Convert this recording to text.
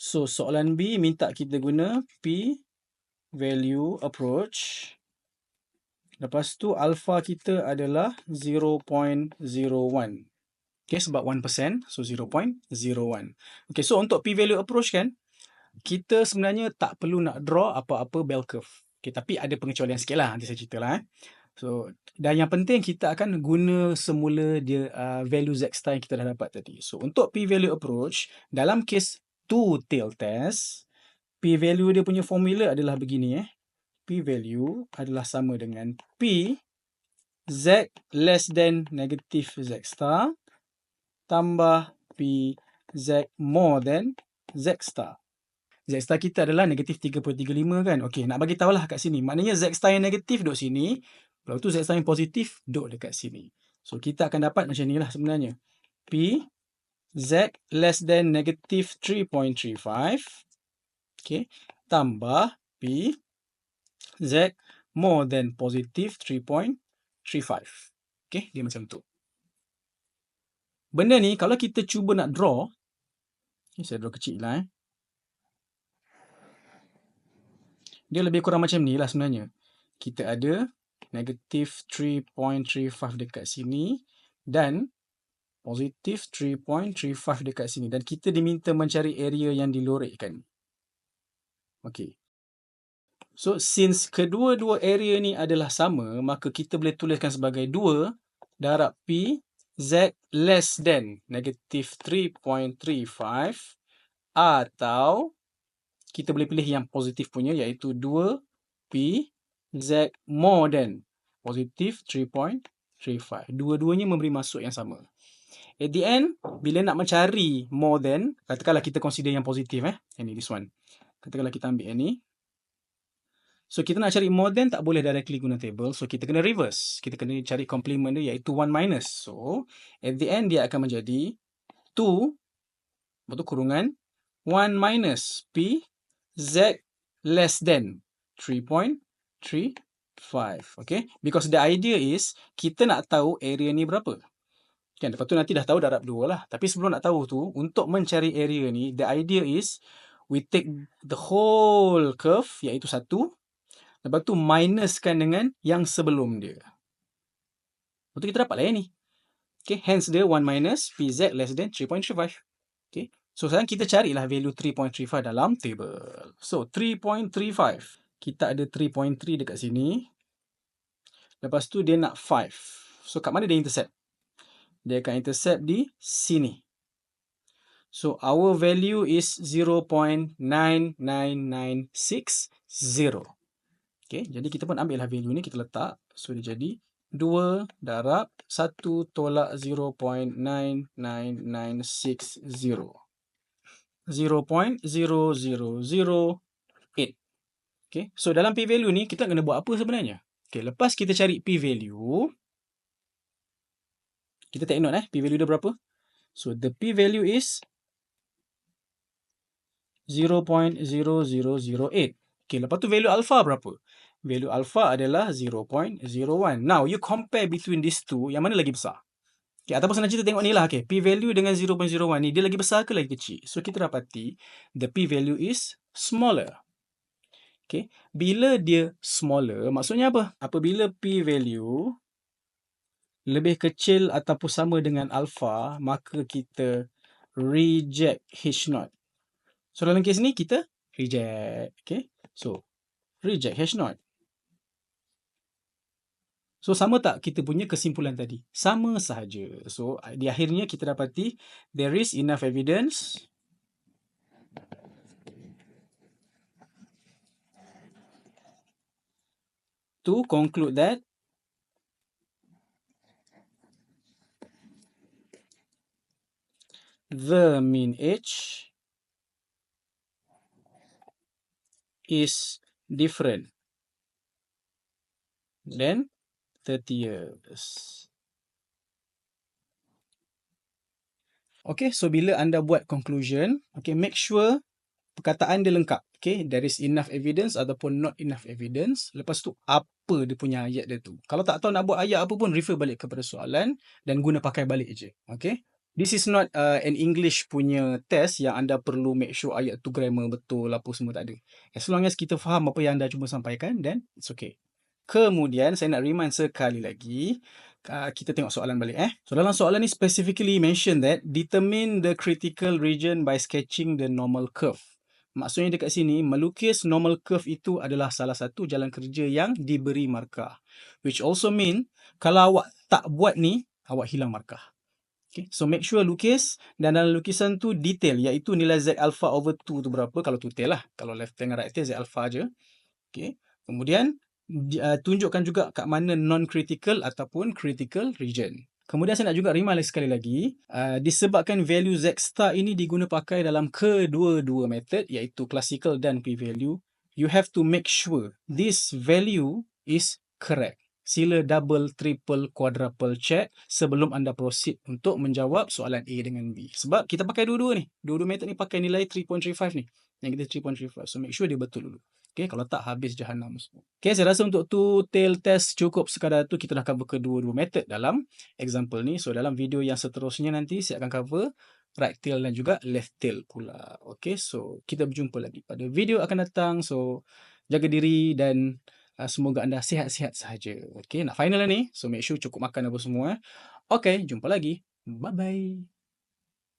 So, soalan B minta kita guna p-value approach. Lepas tu, alpha kita adalah 0.01. Okay, sebab 1%, so 0.01. Okay, so untuk p-value approach kan, kita sebenarnya tak perlu nak draw apa-apa bell curve. Okay, tapi ada pengecualian sikit lah, nanti saya cerita lah. So, dan yang penting kita akan guna semula dia value z star yang kita dah dapat tadi. So, untuk p-value approach, dalam kes two-tailed test, p-value dia punya formula adalah begini. P-value adalah sama dengan p z less than negative z star tambah p z more than z star. Z star kita adalah negatif 3.35 kan. Okey, nak bagi tahulah kat sini. Maknanya Z star yang negatif duduk sini. Lepas tu Z star yang positif duduk dekat sini. So, kita akan dapat macam ni lah sebenarnya. P Z less than negative 3.35. Okay. Tambah P Z more than positive 3.35. Okay, dia macam tu. Benda ni kalau kita cuba nak draw. Okay, saya draw kecil lah Dia lebih kurang macam ni lah sebenarnya. Kita ada negatif 3.35 dekat sini dan positif 3.35 dekat sini. Dan kita diminta mencari area yang dilorekkan. Okey. So, since kedua-dua area ni adalah sama, maka kita boleh tuliskan sebagai 2 darab P Z less than negatif 3.35 atau kita boleh pilih yang positif punya iaitu 2P Z more than positif 3.35. Dua-duanya memberi maksud yang sama. At the end, bila nak mencari more than, katakanlah kita consider yang positif Yang ni, this one. Katakanlah kita ambil yang ni. So, kita nak cari more than tak boleh directly guna table. So, kita kena reverse. Kita kena cari complement dia iaitu 1 minus. So, at the end dia akan menjadi 2, lepas tu kurungan 1 minus P Z less than 3.35. Okay. Because the idea is, kita nak tahu area ni berapa. Kan, lepas tu nanti dah tahu darab 2 lah. Tapi sebelum nak tahu tu, untuk mencari area ni, the idea is, we take the whole curve, iaitu 1. Lepas tu minuskan dengan yang sebelum dia. Lepas tu kita dapatlah yang ni. Okay, hence dia 1 minus PZ less than 3.35. Okay. So, sekarang kita carilah value 3.35 dalam table. So, 3.35. Kita ada 3.3 dekat sini. Lepas tu dia nak 5. So, kat mana dia intercept? Dia akan intercept di sini. So, our value is 0.99960. Okay, jadi kita pun ambillah value ni, kita letak. So, dia jadi 2 darab 1 tolak 0.99960. 0.0008. Okay, so dalam p-value ni, kita kena buat apa sebenarnya? Okay, lepas kita cari p-value, kita take note p-value dia berapa? So, the p-value is 0.0008. Okay, lepas tu value alpha berapa? Value alpha adalah 0.01. Now, you compare between these two, yang mana lagi besar? Okay, ataupun senang cerita tengok ni lah. Okay, p-value dengan 0.01 ni, dia lagi besar ke lagi kecil? So, kita dapati, the p-value is smaller. Okay, bila dia smaller, maksudnya apa? Apabila p-value lebih kecil ataupun sama dengan alpha, maka kita reject H0. So, dalam kes ni, kita reject. Okay, so, reject H0. So, sama tak kita punya kesimpulan tadi? Sama sahaja. So, di akhirnya kita dapati there is enough evidence to conclude that the mean age is different than 30 years. Okay, so bila anda buat conclusion, okay, make sure perkataan dia lengkap. Okay, there is enough evidence ataupun not enough evidence. Lepas tu, apa dia punya ayat dia tu. Kalau tak tahu nak buat ayat apa pun, refer balik kepada soalan dan guna pakai balik je. Okay. This is not an English punya test yang anda perlu make sure ayat tu grammar betul, apa semua tak ada. As long as kita faham apa yang anda cuba sampaikan, then it's okay. Kemudian saya nak remind sekali lagi, kita tengok soalan balik. So dalam soalan ni specifically mention that determine the critical region by sketching the normal curve. Maksudnya dekat sini, melukis normal curve itu adalah salah satu jalan kerja yang diberi markah. Which also mean, kalau awak tak buat ni, awak hilang markah. Okay, so make sure lukis dan dalam lukisan tu detail, iaitu nilai Z alpha over 2 tu berapa, kalau tu tail lah. Kalau left dengan right tail, Z alpha je. Okay. Kemudian, tunjukkan juga kat mana non-critical ataupun critical region. Kemudian saya nak juga remind sekali lagi, disebabkan value Z star ini diguna pakai dalam kedua-dua method, iaitu classical dan p-value, you have to make sure this value is correct. Sila double, triple, quadruple check sebelum anda proceed untuk menjawab soalan A dengan B. Sebab kita pakai dua-dua ni. Dua-dua method ni pakai nilai 3.35 ni. Negative 3.35. So make sure dia betul dulu. Okay, kalau tak habis jahanam semua. Okay, saya rasa untuk tu tail test cukup sekadar tu. Kita dah cover kedua-dua method dalam example ni. So dalam video yang seterusnya nanti saya akan cover right tail dan juga left tail pula. Okay, so kita berjumpa lagi pada video akan datang. So jaga diri dan semoga anda sihat-sihat sahaja. Okay, nak final ni. So make sure cukup makan apa semua. Okay, jumpa lagi. Bye-bye.